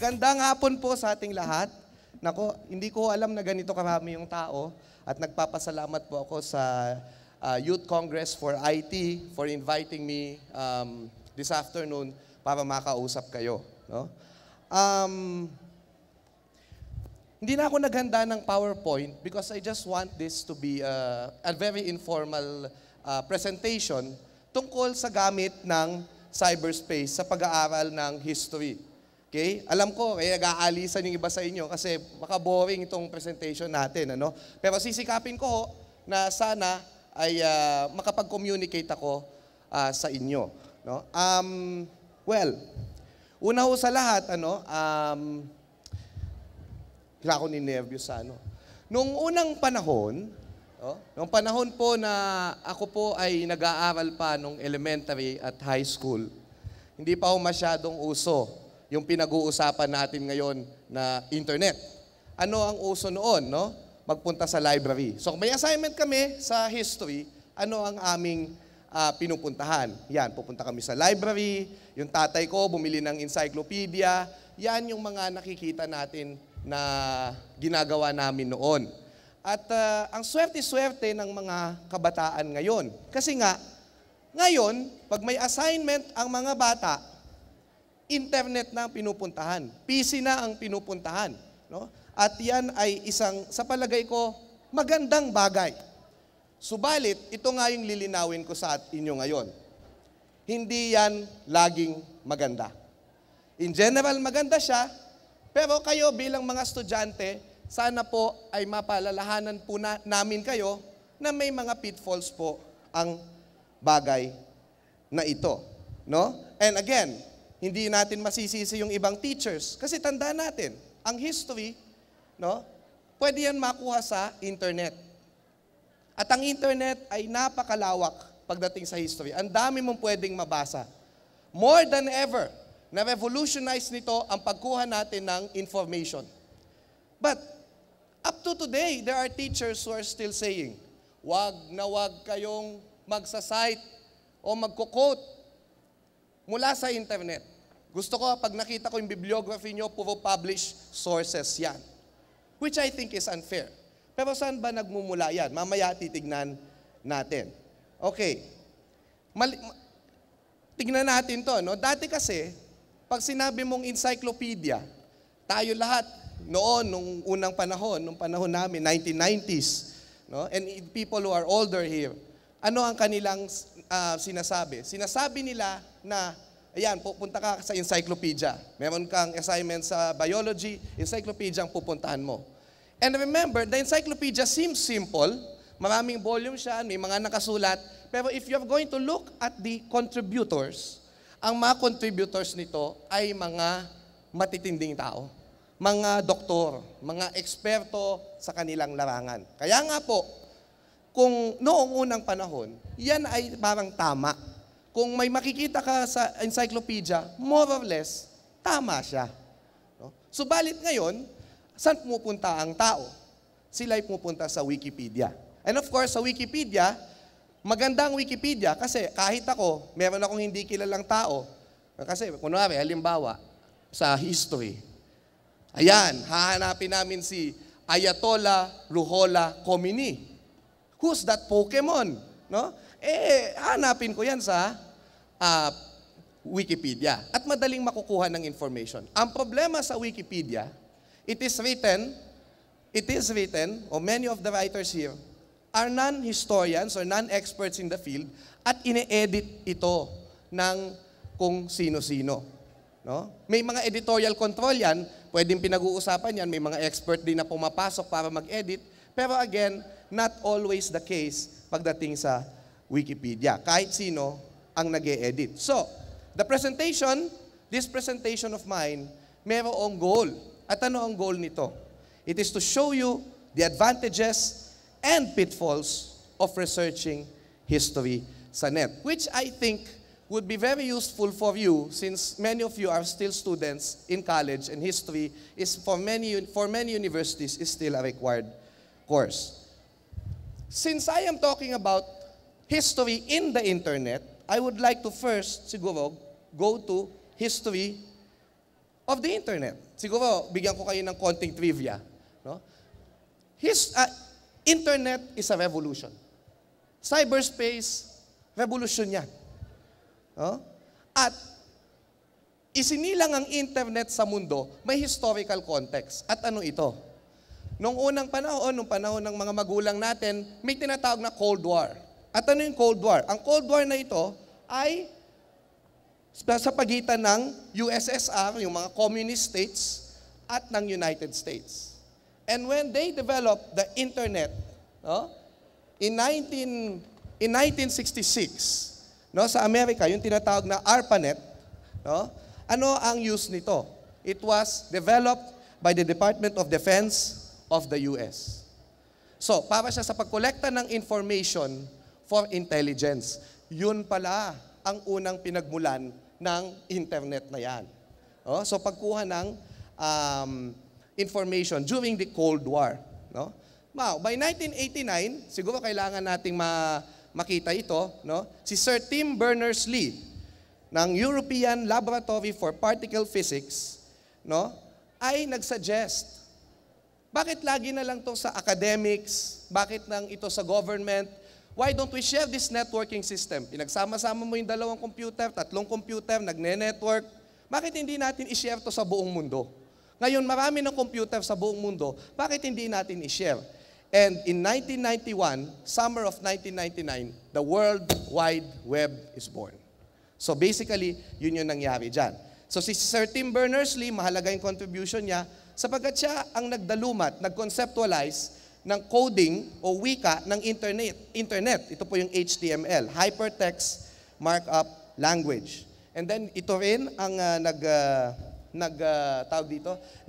Magandang hapon po sa ating lahat. Nako, hindi ko alam na ganito karami yung tao at nagpapasalamat po ako sa Youth Congress for IT for inviting me this afternoon para makausap kayo. No? Hindi na ako naghanda ng PowerPoint because I just want this to be a very informal presentation tungkol sa gamit ng cyberspace sa pag-aaral ng history. Okay? Alam ko, kaya nag-aalisan yung iba sa inyo kasi baka boring itong presentation natin. Ano? Pero sisikapin ko na sana ay makapag-communicate ako sa inyo. No? Well, una ho sa lahat, kailangan ko ni-nervous sa ano. Noong unang panahon, noong panahon po na ako po ay nag-aaral pa nung elementary at high school, hindi pa ho masyadong uso yung pinag-uusapan natin ngayon na internet. Ano ang uso noon, no? Magpunta sa library. So kung may assignment kami sa history, ano ang aming pinupuntahan? Yan, pupunta kami sa library, yung tatay ko bumili ng encyclopedia, yan yung mga nakikita natin na ginagawa namin noon. At ang swerte-swerte ng mga kabataan ngayon. Kasi nga, ngayon, pag may assignment ang mga bata, internet na ang pinupuntahan. PC na ang pinupuntahan. No? At yan ay isang, sa palagay ko, magandang bagay. Subalit, ito nga yung lilinawin ko sa inyo ngayon. Hindi yan laging maganda. In general, maganda siya, pero kayo bilang mga estudyante, sana po ay mapalalahanan po namin kayo na may mga pitfalls po ang bagay na ito. No? And again, hindi natin masisisi yung ibang teachers. Kasi tandaan natin, ang history, no, pwede yan makuha sa internet. At ang internet ay napakalawak pagdating sa history. Ang dami mong pwedeng mabasa. More than ever, na-revolutionize nito ang pagkuha natin ng information. But, up to today, there are teachers who are still saying, wag na wag kayong magsasite o magko-quote mula sa internet. Gusto ko, pag nakita ko yung bibliography nyo, puro published sources yan. Which I think is unfair. Pero saan ba nagmumula yan? Mamaya titignan natin. Okay. Tignan natin to. No? Dati kasi, pag sinabi mong encyclopedia, tayo lahat noon, nung unang panahon, nung panahon namin, 1990s, no? And people who are older here, ano ang kanilang sinasabi? Sinasabi nila na ayan, pupunta ka sa encyclopedia. Meron kang assignment sa biology, encyclopedia ang pupuntahan mo. And remember, the encyclopedia seems simple. Maraming volume siya, may mga nakasulat. Pero if you're going to look at the contributors, ang mga contributors nito ay mga matitinding tao. Mga doktor, mga eksperto sa kanilang larangan. Kaya nga po, kung noong unang panahon, yan ay parang tama. Kung may makikita ka sa encyclopedia, more or less, tama siya. No? Subalit ngayon, saan pumupunta ang tao? Sila ay pumupunta sa Wikipedia. And of course, sa Wikipedia, maganda ang Wikipedia kasi kahit ako, meron akong hindi kilalang tao. Kasi, kunwari, halimbawa, sa history. Ayan, hahanapin namin si Ayatollah Ruhollah Khomeini. Who's that Pokemon? No? Hanapin ko yan sa Wikipedia. At madaling makukuha ng information. Ang problema sa Wikipedia, it is written, or many of the writers here, are non-historians or non-experts in the field at ine-edit ito ng kung sino-sino. No? May mga editorial control yan, pwedeng pinag-uusapan yan, may mga expert din na pumapasok para mag-edit, pero again, not always the case pagdating sa Wikipedia. Kahit sino ang nag-e-edit. So, this presentation of mine, mayroong goal. At ano ang goal nito? It is to show you the advantages and pitfalls of researching history sa net, which I think would be very useful for you since many of you are still students in college and history is for many universities is still a required course. Since I am talking about history in the internet, I would like to first, siguro, go to history of the internet. Siguro, bigyan ko kayo ng konting trivia. No? Internet is a revolution. Cyberspace, revolution yan. No? At isinilang ang internet sa mundo, may historical context. At ano ito? Noong unang panahon, noong panahon ng mga magulang natin, may tinatawag na Cold War. At ano yung Cold War? Ang Cold War na ito ay sa pagitan ng USSR, yung mga communist states, at ng United States. And when they developed the internet, no, in 1966, no, sa Amerika, yung tinatawag na ARPANET, no, ano ang use nito? It was developed by the Department of Defense of the US. So, para siya sa pagkolekta ng information for intelligence. Yun pala ang unang pinagmulan ng internet na yan. Oh, so, pagkuha ng information during the Cold War. No? Now, by 1989, siguro kailangan nating makita ito, no? Si Sir Tim Berners-Lee ng European Laboratory for Particle Physics, no, ay nagsuggest, bakit lagi na lang to sa academics, bakit nang ito sa government, why don't we share this networking system? Pinagsama-sama mo yung 2 computer, 3 computer, nagne-network, bakit hindi natin i-share to sa buong mundo? Ngayon, marami ng computer sa buong mundo, bakit hindi natin i-share? And in 1991, summer of 1999, the World Wide Web is born. So basically, yun yung nangyari dyan. So si Sir Tim Berners-Lee, mahalaga yung contribution niya, sapagkat siya ang nagdalumat, nag-conceptualize ng coding o wika ng internet. Ito po yung HTML, Hypertext Markup Language. And then ito rin ang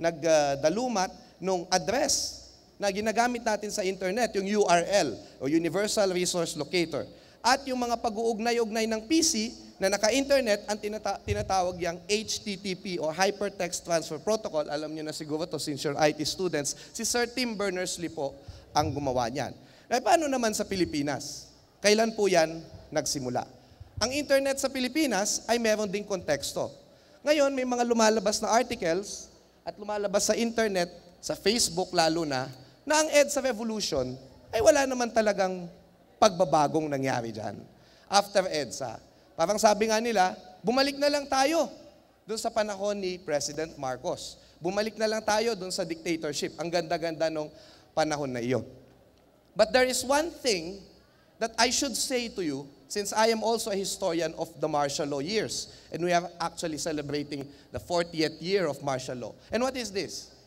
nagdalumat nung address na ginagamit natin sa internet, yung URL o Universal Resource Locator. At yung mga pag-uugnay-ugnay ng PC na naka-internet, ang tinatawag yung HTTP o Hypertext Transfer Protocol. Alam niyo na siguro to since you're IT students. Si Sir Tim Berners-Lee po ang gumawa niyan. Eh, paano naman sa Pilipinas? Kailan po yan nagsimula? Ang internet sa Pilipinas ay meron ding konteksto. Ngayon, may mga lumalabas na articles at lumalabas sa internet, sa Facebook lalo na ang EDSA revolution ay wala naman talagang pagbabagong nangyari dyan. After EDSA, parang sabi nga nila, bumalik na lang tayo doon sa panahon ni President Marcos. Bumalik na lang tayo doon sa dictatorship. Ang ganda-ganda nung panahon na iyon. But there is one thing that I should say to you, since I am also a historian of the martial law years, and we are actually celebrating the 40th year of martial law. And what is this?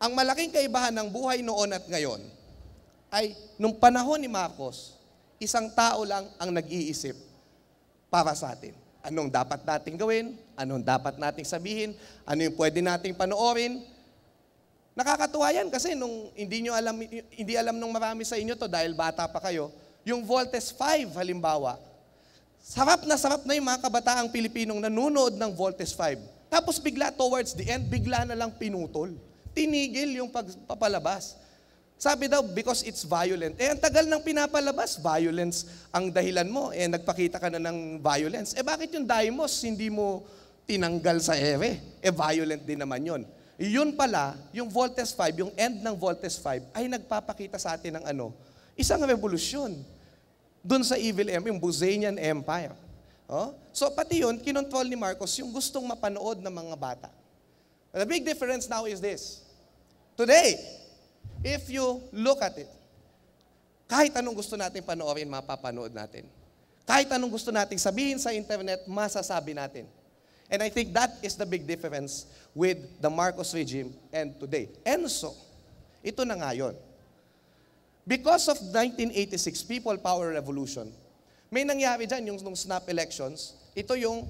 Ang malaking kaibahan ng buhay noon at ngayon ay nung panahon ni Marcos, isang tao lang ang nag-iisip para sa atin. Anong dapat nating gawin? Anong dapat nating sabihin? Ano yung pwede nating panoorin? Nakakatuwa yan kasi nung hindi alam nung marami sa inyo to dahil bata pa kayo, yung Voltes 5 halimbawa, sarap na yung mga kabataang Pilipinong nanonood ng Voltes 5. Tapos bigla towards the end, bigla na lang pinutol. Tinigil yung pagpapalabas. Sabi daw, because it's violent. Eh, ang tagal ng pinapalabas, violence ang dahilan mo. Eh, nagpakita ka na ng violence. Eh, bakit yung Dimos hindi mo tinanggal sa ere? Eh, violent din naman yun. Yun pala, yung Voltes 5, yung end ng Voltes 5, ay nagpapakita sa atin ng isang revolusyon. Doon sa Evil Empire, yung Buzanian Empire. Oh? So, pati yun, kinontrol ni Marcos yung gustong mapanood ng mga bata. The big difference now is this. Today, if you look at it, kahit anong gusto natin panoorin, mapapanood natin. Kahit anong gusto nating sabihin sa internet, masasabi natin. And I think that is the big difference with the Marcos regime and today. And so, ito na nga yun. Because of 1986 People Power Revolution, may nangyari dyan yung snap elections. Ito yung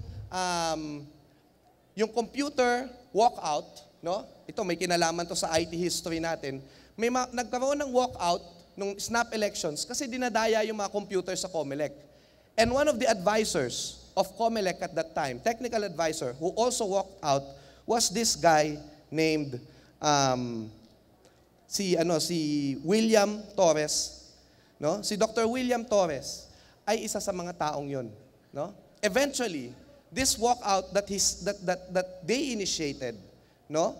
computer walkout, no? Ito may kinalaman to sa IT history natin. May nagkaroon ng walkout nung snap elections kasi dinadaya yung mga computer sa COMELEC. And one of the advisors of COMELEC at that time, technical advisor, who also walked out, was this guy named si William Torres, no? Si Dr. William Torres ay isa sa mga taong 'yon, no? Eventually, this walkout that they initiated, no,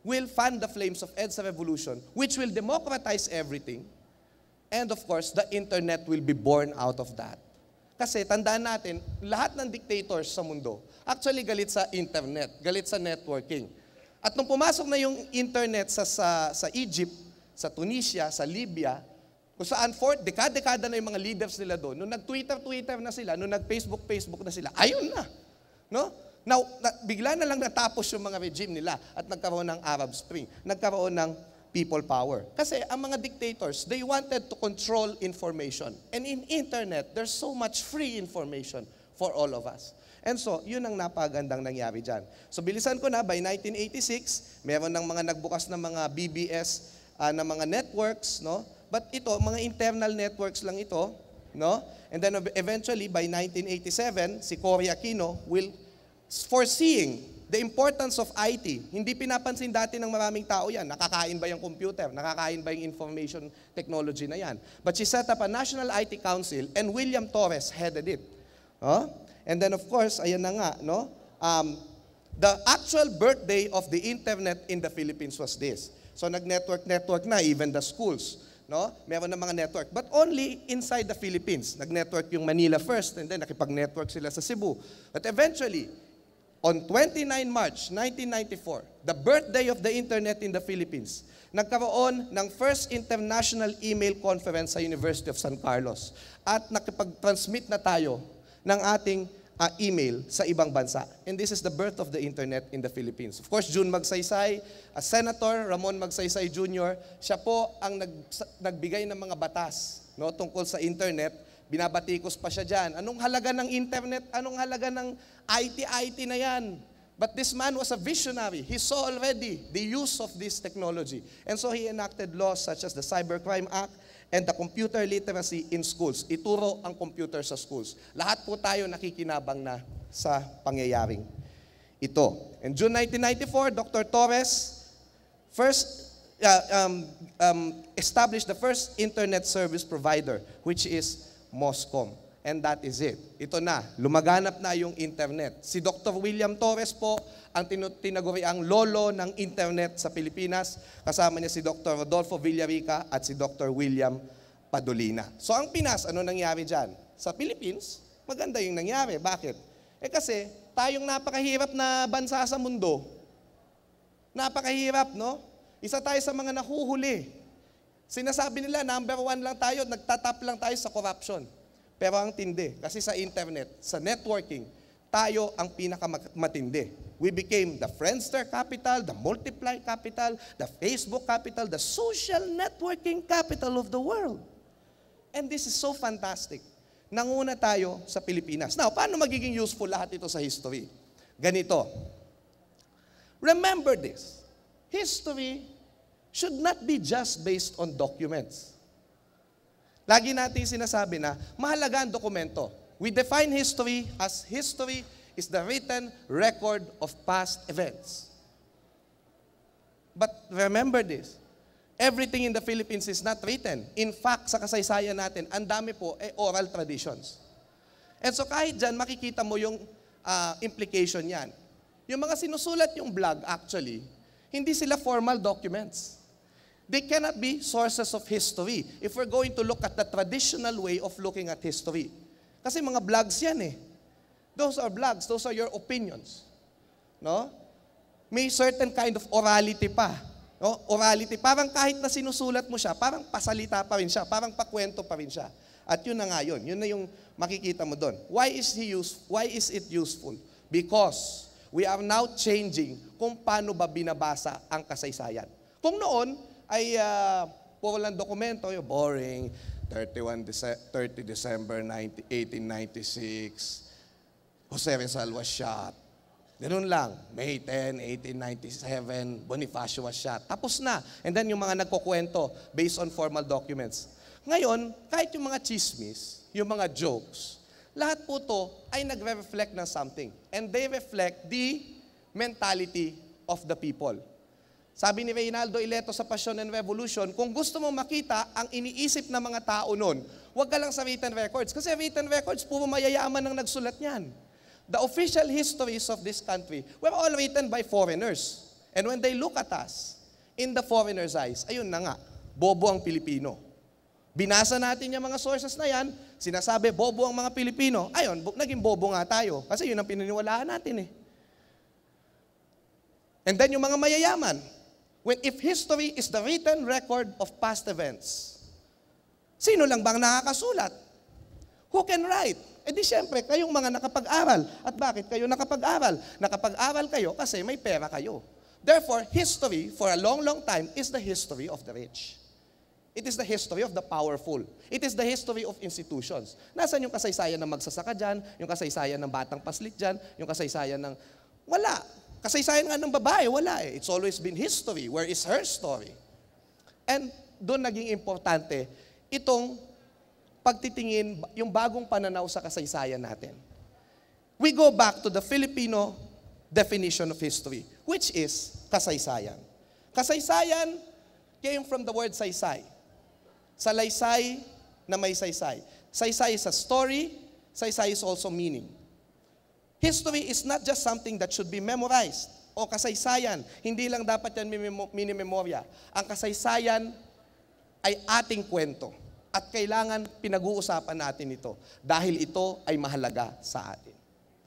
will fan the flames of EDSA revolution, which will democratize everything. And of course, the internet will be born out of that. Kasi tandaan natin, lahat ng dictators sa mundo, actually galit sa internet, galit sa networking. At nung pumasok na yung internet sa Egypt, sa Tunisia, sa Libya, kung saan dekada na yung mga leaders nila doon, nung nag-Twitter na sila, nung nag-Facebook na sila, ayun na. No? Now, bigla na lang natapos yung mga regime nila at nagkaroon ng Arab Spring. Nagkaroon ng people power. Kasi ang mga dictators, they wanted to control information. And in internet, there's so much free information for all of us. And so, yun ang napagandang nangyari dyan. So, bilisan ko na, by 1986, meron ng mga nagbukas ng mga BBS na mga networks, no? But ito, mga internal networks lang ito, no? And then eventually, by 1987, si Cory Aquino will foreseeing the importance of IT. Hindi pinapansin dati ng maraming tao yan. Nakakain ba yung computer? Nakakain ba yung information technology na yan? But she set up a National IT Council and William Torres headed it. And then of course, ayan na nga, no? The actual birthday of the internet in the Philippines was this. So nag-network na, even the schools. No? Meron na mga network. But only inside the Philippines. Nag-network yung Manila first and then nakipag-network sila sa Cebu. But eventually, on 29 March 1994, the birthday of the internet in the Philippines, nagkaroon ng first international email conference sa University of San Carlos. At nakipag-transmit na tayo ng ating email sa ibang bansa. And this is the birth of the internet in the Philippines. Of course, June Magsaysay, Senator Ramon Magsaysay Jr., siya po ang nagbigay ng mga batas, no, tungkol sa internet. Binabatikos pa siya dyan. Anong halaga ng internet? Anong halaga ng IT na yan? But this man was a visionary. He saw already the use of this technology. And so he enacted laws such as the Cybercrime Act and the computer literacy in schools. Ituro ang computer sa schools. Lahat po tayo nakikinabang na sa pangyayaring ito. In June 1994, Dr. Torres established the first internet service provider, which is Moscom. And that is it. Ito na, lumaganap na yung internet. Si Dr. William Torres po ang tinaguriang lolo ng internet sa Pilipinas. Kasama niya si Dr. Rodolfo Villarica at si Dr. William Padolina. So ang Pinas, ano nangyari dyan? Sa Philippines, maganda yung nangyari. Bakit? Kasi tayong napakahirap na bansa sa mundo. Napakahirap, no? Isa tayo sa mga nahuhuli. Sinasabi nila, number 1 lang tayo, nagtatap lang tayo sa corruption. Pero ang tindi, kasi sa internet, sa networking, tayo ang pinakamatindi. We became the Friendster capital, the Multiply capital, the Facebook capital, the social networking capital of the world. And this is so fantastic. Nanguna tayo sa Pilipinas. Now, paano magiging useful lahat ito sa history? Ganito. Remember this. History should not be just based on documents. Lagi natin sinasabi na mahalaga ang dokumento. We define history as history is the written record of past events. But remember this, everything in the Philippines is not written. In fact, sa kasaysayan natin, ang dami po ay oral traditions. And so kahit dyan, makikita mo yung implication yan. Yung mga sinusulat yung blog actually, hindi sila formal documents. They cannot be sources of history if we're going to look at the traditional way of looking at history. Kasi mga blogs yan eh. Those are blogs, those are your opinions. No? May certain kind of orality pa. No? Orality, parang kahit na sinusulat mo siya, parang pasalita pa rin siya, parang pakwento pa rin siya. At yun na nga yun. Yun na yung makikita mo doon. Why is it useful? Because we are now changing kung paano ba binabasa ang kasaysayan. Kung noon, ay puro lang dokumento, yung boring, 30 December 1896, Jose Rizal was shot. Ganun lang, May 10, 1897, Bonifacio was shot. Tapos na. And then yung mga nagkukwento based on formal documents. Ngayon, kahit yung mga chismis, yung mga jokes, lahat po to ay nagre-reflect ng something. And they reflect the mentality of the people. Sabi ni Reynaldo Ileto sa Passion and Revolution, kung gusto mo makita ang iniisip ng mga tao noon, huwag ka lang sa written records. Kasi written records, puro mayayaman ang nagsulat niyan. The official histories of this country were all written by foreigners. And when they look at us, in the foreigners' eyes, ayun na nga, bobo ang Pilipino. Binasa natin yung mga sources na yan, sinasabi, bobo ang mga Pilipino. Ayun, naging bobo nga tayo. Kasi yun ang pinaniwalaan natin eh. And then yung mga mayayaman, if history is the written record of past events, sino lang bang nakakasulat? Who can write? Eh di syempre, kayong mga nakapag-aral. At bakit kayo nakapag-aral? Nakapag-aral kayo kasi may pera kayo. Therefore, history for a long, long time is the history of the rich. It is the history of the powerful. It is the history of institutions. Nasaan yung kasaysayan ng magsasaka dyan? Yung kasaysayan ng batang paslit dyan? Yung kasaysayan ng... Wala. Kasaysayan nga ng babae, wala eh. It's always been history. Where is her story? And doon naging importante itong pagtitingin, yung bagong pananaw sa kasaysayan natin. We go back to the Filipino definition of history, which is kasaysayan. Kasaysayan came from the word saysay. Salaysay na may saysay. Saysay is a story, saysay is also meaning. History is not just something that should be memorized o kasaysayan. Hindi lang dapat yan minimemorya. Ang kasaysayan ay ating kwento. At kailangan pinag-uusapan natin ito dahil ito ay mahalaga sa atin.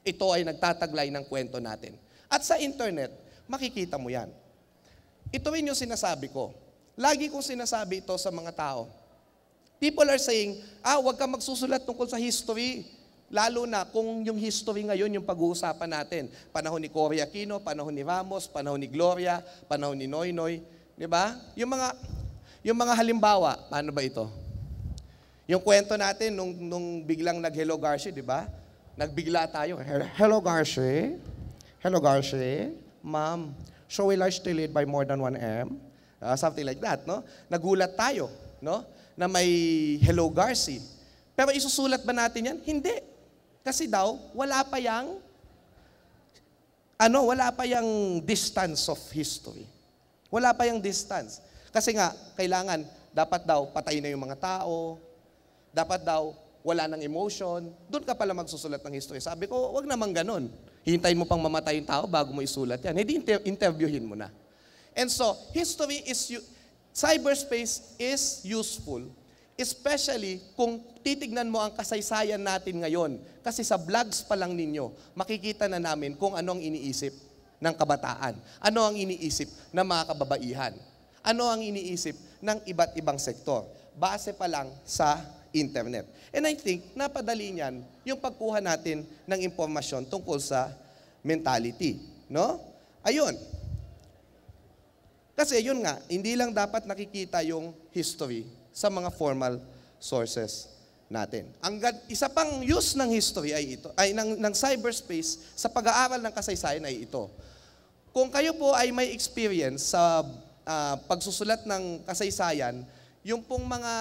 Ito ay nagtataglay ng kwento natin. At sa internet, makikita mo yan. Ito rin yung sinasabi ko. Lagi kong sinasabi ito sa mga tao. People are saying, huwag kang magsusulat tungkol sa history. Lalo na kung yung history ngayon yung pag-uusapan natin. Panahon ni Cory Aquino, panahon ni Ramos, panahon ni Gloria, panahon ni Noynoy. Di ba? Yung mga halimbawa, paano ba ito? Yung kwento natin nung biglang nag-Hello Garcia, di ba? Nagbigla tayo. Hello Garcia. Hello Garcia. Ma'am, show a large delayed by more than 1 M. Something like that, no? Nagulat tayo, no? Na may Hello Garcia. Pero isusulat ba natin yan? Hindi. Kasi daw, wala pa yang distance of history. Wala pa yang distance. Kasi nga, kailangan, dapat daw, patay na yung mga tao, dapat daw, wala ng emotion, doon ka pala magsusulat ng history. Sabi ko, wag naman ganun. Hintayin mo pang mamatay yung tao bago mo isulat yan. Hindi, interviewin mo na. And so, cyberspace is useful, especially kung titignan mo ang kasaysayan natin ngayon. Kasi sa vlogs pa lang ninyo, makikita na namin kung ano ang iniisip ng kabataan. Ano ang iniisip ng mga kababaihan. Ano ang iniisip ng iba't ibang sektor. Base pa lang sa internet. And I think, napadali niyan yung pagkuha natin ng impormasyon tungkol sa mentality. No? Ayun. Kasi yun nga, hindi lang dapat nakikita yung history sa mga formal sources natin. Isa pang use ng history ay ito, ng cyberspace sa pag-aaral ng kasaysayan ay ito. Kung kayo po ay may experience sa pagsusulat ng kasaysayan, yung pong mga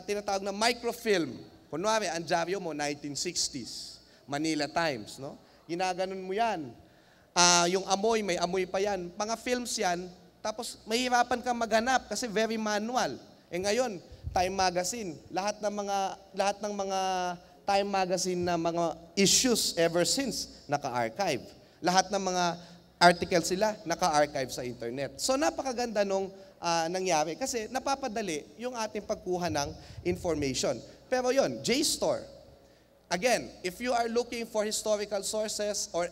tinatawag na microfilm. Kunwari, ang dyaryo mo, 1960s, Manila Times, no? Ginaganon mo yan. Yung amoy, may amoy pa yan. Mga films yan, tapos mahirapan kang maghanap kasi very manual. Eh ngayon, Time Magazine, lahat ng mga Time Magazine na mga issues ever since, naka-archive. Lahat ng mga articles sila, naka-archive sa internet. So napakaganda nung nangyari kasi napapadali yung ating pagkuha ng information. Pero yon, JSTOR. Again, if you are looking for historical sources or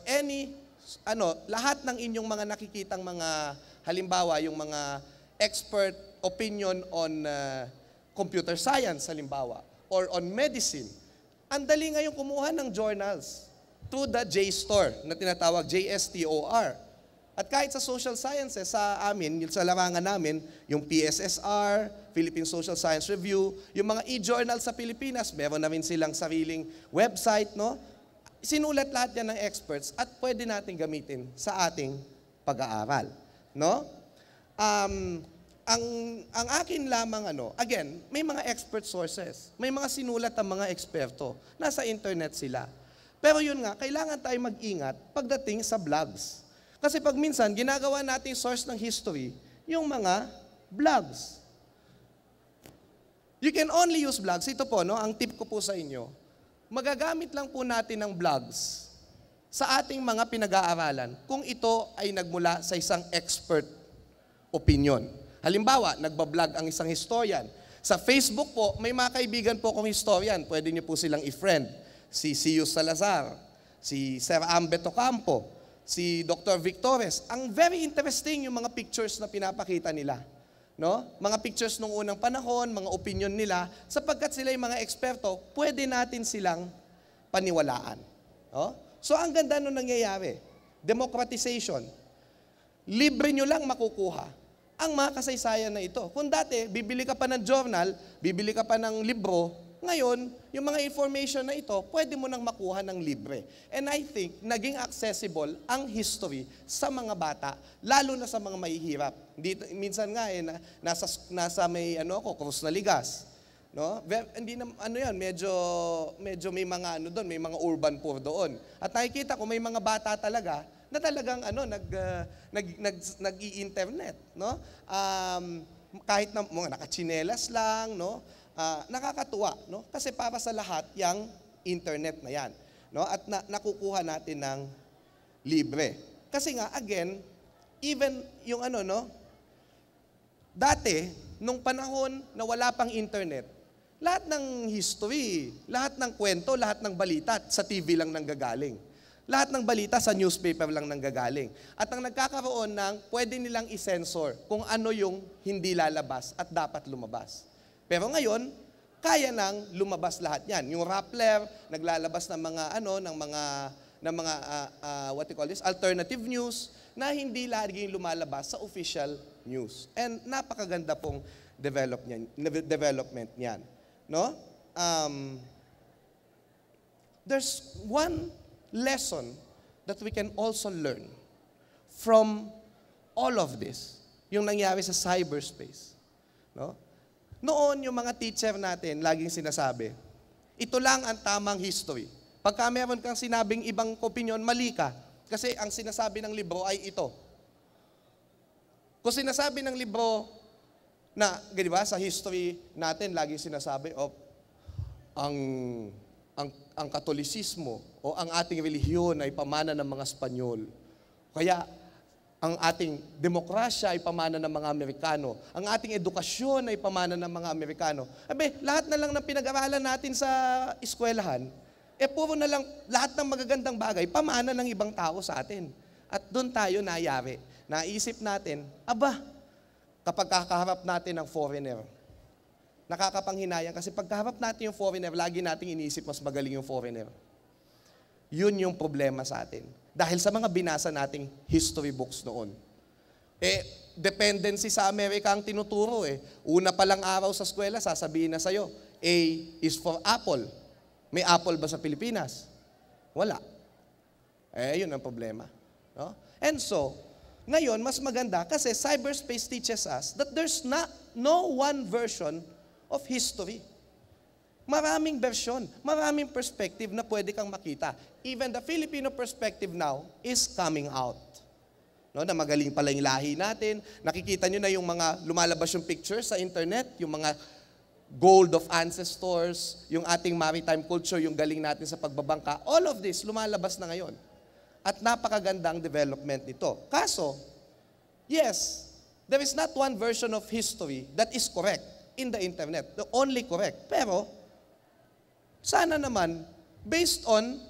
lahat ng inyong mga nakikitang mga, halimbawa, yung mga expert opinion on computer science, halimbawa, or on medicine, ang dali ngayon kumuha ng journals through the JSTOR na tinatawag JSTOR. At kahit sa social sciences, sa amin, sa larangan namin, yung PSSR, Philippine Social Science Review, yung mga e-journal sa Pilipinas, meron na rin silang sariling website, no? Sinulat lahat yan ng experts at pwede natin gamitin sa ating pag-aaral, no? Ang akin lamang, again, may mga expert sources, may mga sinulat ang mga eksperto, nasa internet sila. Pero yun nga, kailangan tayo mag-ingat pagdating sa blogs. Kasi pag minsan, ginagawa natin source ng history, yung mga blogs. You can only use blogs. Ito po, no, ang tip ko po sa inyo, magagamit lang po natin ng blogs sa ating mga pinag-aaralan kung ito ay nagmula sa isang expert opinion. Halimbawa, nagbablog ang isang historian. Sa Facebook po, may mga kaibigan po akong historian. Pwede niyo po silang i-friend. Si Siu Salazar, si Sir Ambet Ocampo, si Dr. Victores. Ang very interesting yung mga pictures na pinapakita nila. No? Mga pictures nung unang panahon, mga opinion nila, sapagkat sila yung mga eksperto, pwede natin silang paniwalaan. No? So, ang ganda nung nangyayari, democratization, libre nyo lang makukuha ang mga kasaysayan na ito. Kung dati, bibili ka pa ng journal, bibili ka pa ng libro, ngayon, yung mga information na ito, pwede mo nang makuha ng libre. And I think, naging accessible ang history sa mga bata, lalo na sa mga mahihirap. Dito, minsan nga, nasa may, Cruz na Ligas. No? Hindi na, medyo may mga doon, may mga urban poor doon. At nakikita ko may mga bata talaga na talagang nag-i-internet, no? Kahit na mga nakachinelas lang, no? Nakakatuwa, no? Kasi para sa lahat yang internet na yan, no? At nakukuha natin ng libre. Kasi nga again, even yung dati nung panahon na wala pang internet, lahat ng history, lahat ng kwento, lahat ng balita sa TV lang nanggagaling. Lahat ng balita sa newspaper lang nanggagaling. At ang nagkakaroon ng pwede nilang i-censor kung ano yung hindi lalabas at dapat lumabas. Pero ngayon, kaya nang lumabas lahat yan. Yung Rappler, naglalabas ng mga what you call this, alternative news na hindi laging lumalabas sa official news. And napakaganda pong development niyan. No? There's one lesson that we can also learn from all of this, yung nangyari sa cyberspace. No? Noon, yung mga teacher natin, laging sinasabi, ito lang ang tamang history. Pagka meron kang sinabing ibang opinion, mali ka. Kasi ang sinasabi ng libro ay ito. Kung sinasabi ng libro na, di ba, sa history natin, laging sinasabi, ang Katolisismo o ang ating relihiyon ay pamana ng mga Espanyol. Kaya, ang ating demokrasya ay pamana ng mga Amerikano. Ang ating edukasyon ay pamana ng mga Amerikano. Lahat na lang ng pinag-aralan natin sa eskwelahan, puro na lang, lahat ng magagandang bagay, pamana ng ibang tao sa atin. At doon tayo nayari. Naisip natin, kapag kakaharap natin ng foreigner, nakakapanghinayang kasi pagkaharap natin yung foreigner, lagi nating iniisip mas magaling yung foreigner. Yun yung problema sa atin. Dahil sa mga binasa nating history books noon. Dependency sa Amerika ang tinuturo . Una palang araw sa eskwela, sasabihin na sa'yo, A is for apple. May apple ba sa Pilipinas? Wala. Yun ang problema. No? And so, ngayon, mas maganda kasi cyberspace teaches us that there's no one version of history. Maraming version, maraming perspective na pwede kang makita. Even the Filipino perspective now is coming out. No, na magaling pala yung lahi natin. Nakikita nyo na yung mga lumalabas yung pictures sa internet, yung mga gold of ancestors, yung ating maritime culture, yung galing natin sa pagbabangka. All of this lumalabas na ngayon. At napakagandang development nito. Kaso, yes, there is not one version of history that is correct in the internet. The only correct. Pero, sana naman, based on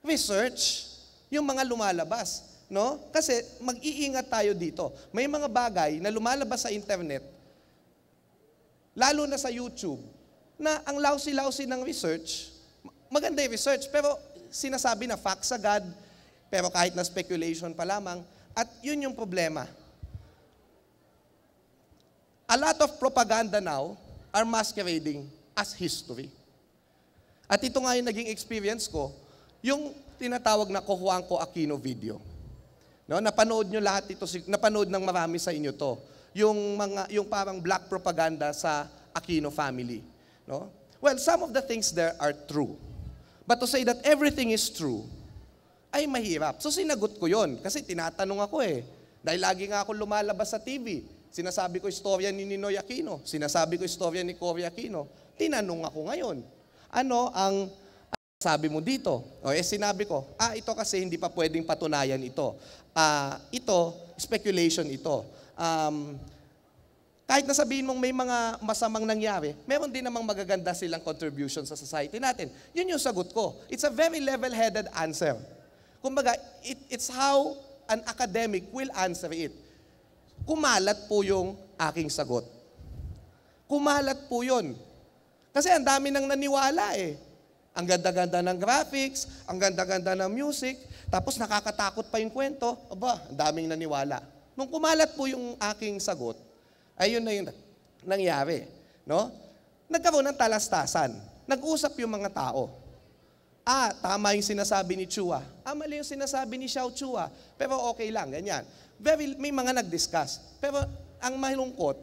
research, yung mga lumalabas. No? Kasi mag-iingat tayo dito. May mga bagay na lumalabas sa internet, lalo na sa YouTube, na ang lousy-lousy ng research, maganda yung research, pero sinasabi na facts agad, pero kahit na speculation pa lamang, at yun yung problema. A lot of propaganda now are masquerading as history. At ito nga yung naging experience ko, yung tinatawag na Cojuangco Aquino video. No, napanood nyo lahat ito, napanood ng marami sa inyo to. Yung parang black propaganda sa Aquino family. No? Well, some of the things there are true. But to say that everything is true, ay mahirap. So sinagot ko yon kasi tinatanong ako Dahil lagi nga ako lumalabas sa TV. Sinasabi ko istorya ni Ninoy Aquino. Sinasabi ko istorya ni Cory Aquino. Tinanong ako ngayon, ano ang sabi mo dito? O sinabi ko, ito kasi hindi pa pwedeng patunayan ito. Ito, speculation ito. Kahit na sabihin mong may mga masamang nangyari, meron din namang magaganda silang contribution sa society natin. Yun yung sagot ko. It's a very level-headed answer. Kumbaga, it's how an academic will answer it. Kumalat po yung aking sagot. Kumalat po yun. Kasi ang dami nang naniwala eh. Ang ganda-ganda ng graphics, ang ganda-ganda ng music, tapos nakakatakot pa yung kwento, ang daming naniwala. Nung kumalat po yung aking sagot, ayun na yung nangyari. No? Nagkaroon ng talastasan. Nag-usap yung mga tao. Tama yung sinasabi ni Chua. Mali yung sinasabi ni Xiao Chua. Pero okay lang, ganyan. May mga nag-discuss. Pero ang malungkot,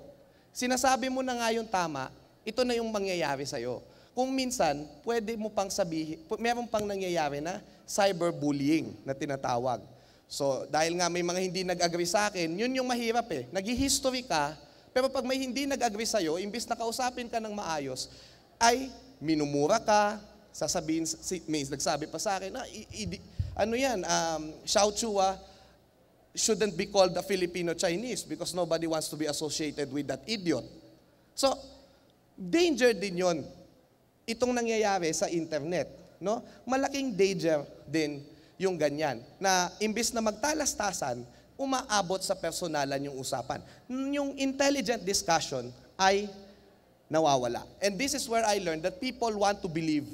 sinasabi mo na nga yung tama, ito na yung mangyayari sa'yo. Kung minsan, pwede mo pang sabihin, meron pang nangyayari na cyberbullying na tinatawag. So, dahil nga may mga hindi nag-agree sa akin, yun yung mahirap eh. Nag-history ka, pero pag may hindi nag-agree sa'yo, imbis na kausapin ka ng maayos, ay minumura ka, sasabihin, may nagsabi pa sa akin, Xiao Chua shouldn't be called the Filipino-Chinese because nobody wants to be associated with that idiot. So, danger din yon. Itong nangyayari sa internet, no? Malaking danger din yung ganyan, na imbis na magtalastasan, umaabot sa personalan yung usapan. Yung intelligent discussion ay nawawala. And this is where I learned that people want to believe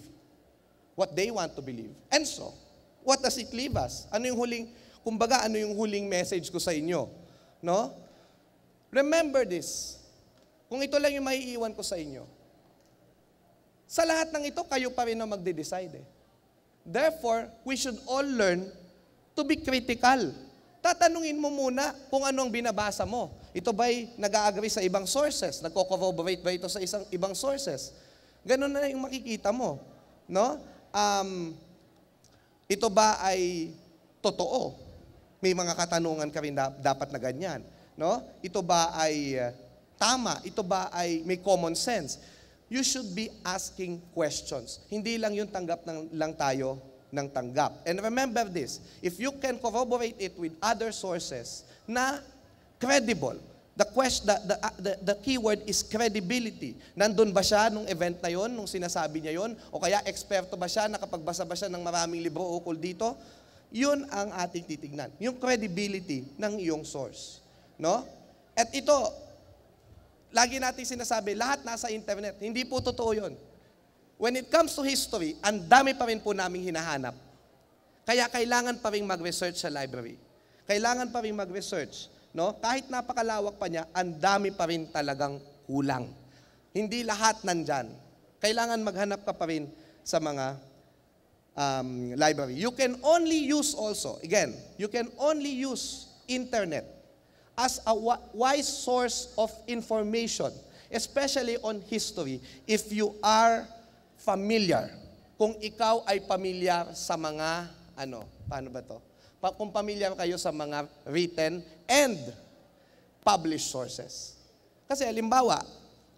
what they want to believe. And so, what does it leave us? Ano yung huling message ko sa inyo? No? Remember this. Kung ito lang yung maiiwan ko sa inyo, sa lahat ng ito, kayo pa rin ang magde-decide eh. Therefore, we should all learn to be critical. Tatanungin mo muna kung ano ang binabasa mo. Ito ba'y nag-a-agree sa ibang sources? Nagko-corroborate ba ito sa ibang sources? Ganun na yung makikita mo. No? Ito ba ay totoo? May mga katanungan ka rin dapat na ganyan. No? Ito ba ay tama? Ito ba ay may common sense? You should be asking questions. Hindi lang yung tanggap lang tayo ng tanggap. And remember this, if you can corroborate it with other sources na credible, the keyword is credibility. Nandun ba siya nung event na yon, nung sinasabi niya yon? O kaya eksperto ba siya, nakapagbasa ba siya ng maraming libro ukol dito? Yun ang ating titignan. Yung credibility ng iyong source. No? At ito, lagi natin sinasabi, lahat nasa internet. Hindi po totoo yun. When it comes to history, ang dami pa rin po naming hinahanap. Kaya kailangan pa rin mag-research sa library. Kailangan pa rin mag-research. No? Kahit napakalawak pa niya, ang dami pa rin talagang kulang. Hindi lahat nandyan. Kailangan maghanap ka pa rin sa mga library. You can only use also, again, you can only use internet as a wise source of information, especially on history, if you are familiar. Kung ikaw ay pamilyar sa mga, paano ba to? Kung pamilyar kayo sa mga written and published sources. Kasi halimbawa,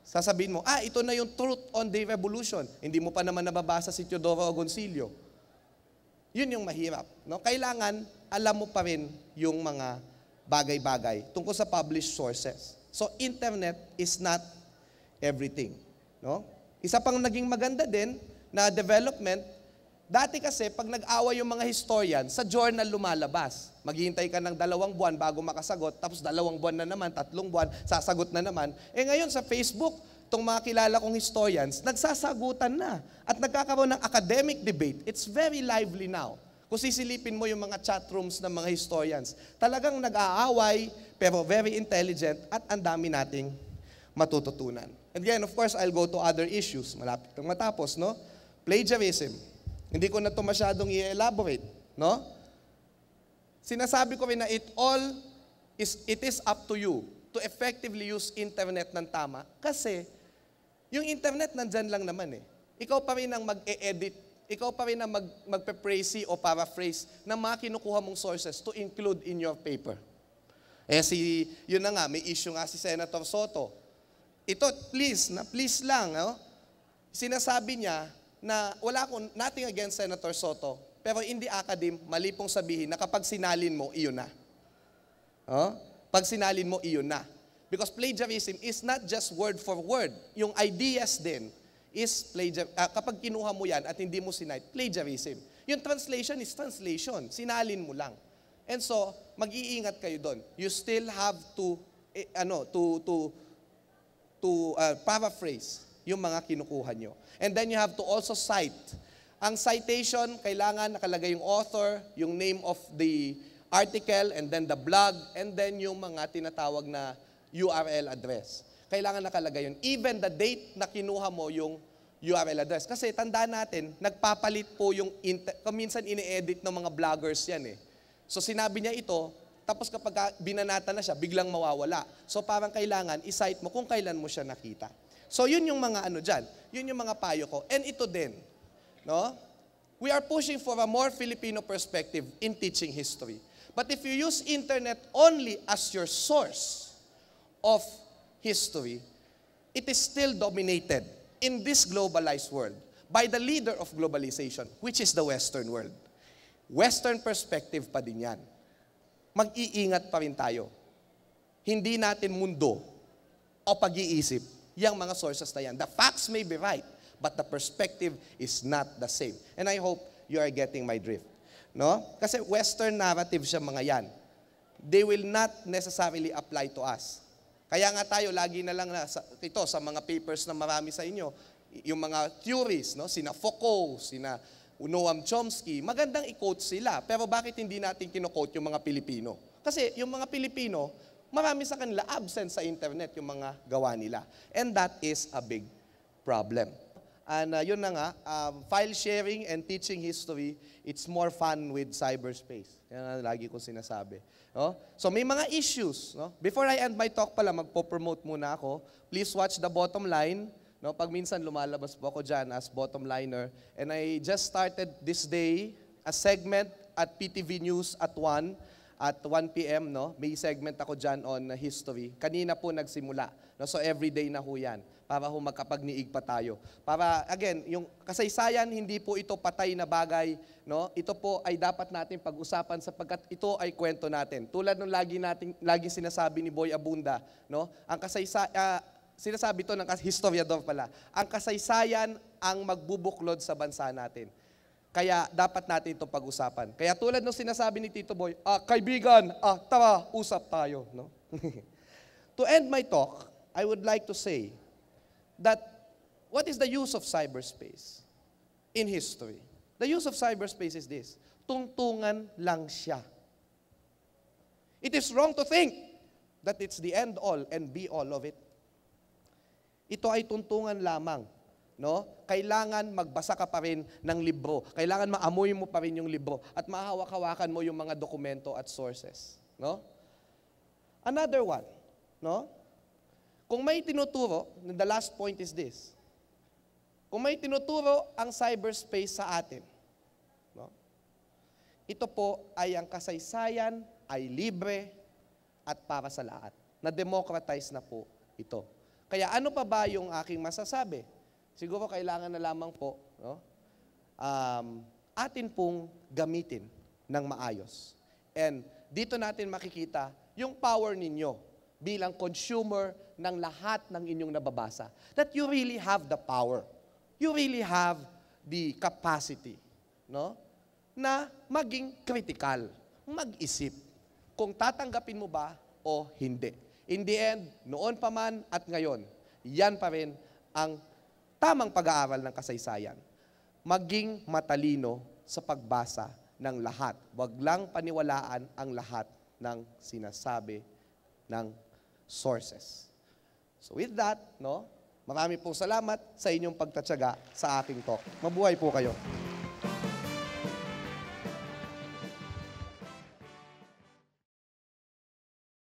sasabihin mo, ito na yung truth on the revolution. Hindi mo pa naman nababasa si Teodoro Agoncillo. Yun yung mahirap. No? Kailangan, alam mo pa rin yung mga bagay-bagay tungkol sa published sources. So, internet is not everything. No? Isa pang naging maganda din na development, dati kasi pag nag-away yung mga historian, sa journal lumalabas. Maghihintay ka ng 2 buwan bago makasagot, tapos 2 buwan na naman, 3 buwan, sasagot na naman. Ngayon sa Facebook, itong mga kilala kong historians, nagsasagutan na at nagkakaroon ng academic debate. It's very lively now. Kung sisilipin mo yung mga chat rooms ng mga historians, talagang nag-aaway, pero very intelligent at ang dami nating matututunan. And again, of course, I'll go to other issues. Malapit nang matapos, no? Plagiarism. Hindi ko na ito masyadong i-elaborate, no? Sinasabi ko rin na it is up to you to effectively use internet ng tama kasi yung internet nandyan lang naman eh. Ikaw pa rin ang mag-e-edit. Ikaw pa rin ang magpe-praise o paraphrase ng mga kinukuha mong sources to include in your paper. Yun na nga, may issue nga si Senator Soto. Ito, please lang, no? Sinasabi niya na wala akong nothing against Senator Soto, pero in the academe, mali pong sabihin na kapag sinalin mo, iyon na. Pag sinalin mo, iyon na. Because plagiarism is not just word for word. Yung ideas din is kapag kinuha mo yan at hindi mo sinite, plagiarism. Yung translation is translation. Sinalin mo lang. And so, mag-iingat kayo doon. You still have to paraphrase yung mga kinukuha nyo. And then you have to also cite. Ang citation, kailangan nakalagay yung author, yung name of the article, and then the blog, and then yung mga tinatawag na URL address. Kailangan nakalagay yun. Even the date na kinuha mo yung URL address. Kasi tandaan natin, nagpapalit po yung, minsan ini-edit ng mga bloggers yan eh. So sinabi niya ito, tapos kapag binanata na siya, biglang mawawala. So parang kailangan, i-cite mo kung kailan mo siya nakita. So yun yung mga dyan. Yun yung mga payo ko. And ito din, no? We are pushing for a more Filipino perspective in teaching history. But if you use internet only as your source of history, it is still dominated in this globalized world by the leader of globalization, which is the Western world. Western perspective pa din yan. Mag-iingat pa rin tayo. Hindi natin mundo o pag-iisip yung mga sources na yan. The facts may be right, but the perspective is not the same. And I hope you are getting my drift. No? Kasi Western narrative siya mga yan. They will not necessarily apply to us. Kaya nga tayo, lagi na lang sa mga papers na marami sa inyo, yung mga theories, no? Sina Foucault, sina Noam Chomsky, magandang i-quote sila. Pero bakit hindi natin kino-quote yung mga Pilipino? Kasi yung mga Pilipino, marami sa kanila absent sa internet yung mga gawa nila. And that is a big problem. And yun na nga, file sharing and teaching history, it's more fun with cyberspace. Yan ang lagi kong sinasabi. No? So may mga issues. No? Before I end my talk pala, magpo-promote muna ako. Please watch The Bottom Line. No, pag minsan lumalabas po ako dyan as bottom liner. And I just started this day a segment at PTV News at 1 p.m. No? May segment ako dyan on history. Kanina po nagsimula. No? So everyday na ho yan. Para ho magkapagniig pa tayo. Para, again, yung kasaysayan, hindi po ito patay na bagay. No? Ito po ay dapat natin pag-usapan sapagkat ito ay kwento natin. Tulad ng lagi sinasabi ni Boy Abunda, no? Ang sinasabi ito ng historiador pala, ang kasaysayan ang magbubuklod sa bansa natin. Kaya dapat natin ito pag-usapan. Kaya tulad ng sinasabi ni Tito Boy, kaibigan, tara, usap tayo. No? To end my talk, I would like to say that what is the use of cyberspace in history? The use of cyberspace is this, tungtungan lang siya. It is wrong to think that it's the end all and be all of it. Ito ay tuntungan lamang. No? Kailangan magbasa ka pa rin ng libro. Kailangan maamoy mo pa rin yung libro. At mahawak-hawakan mo yung mga dokumento at sources. No? Another one. No? Kung may tinuturo, the last point is this. Kung may tinuturo ang cyberspace sa atin, no? Ito po ay ang kasaysayan ay libre at para sa lahat. Na-democratize na po ito. Kaya ano pa ba yung aking masasabi? Siguro kailangan na lamang po, no? Atin pong gamitin ng maayos. And dito natin makikita yung power ninyo bilang consumer ng lahat ng inyong nababasa. That you really have the power. You really have the capacity, no? Na maging critical, mag-isip kung tatanggapin mo ba o hindi. In the end, noon pa man at ngayon, yan pa rin ang tamang pag-aaral ng kasaysayan. Maging matalino sa pagbasa ng lahat. Huwag lang paniwalaan ang lahat ng sinasabi ng sources. So with that, no, marami pong salamat sa inyong pagtatyaga sa aking talk. Mabuhay po kayo.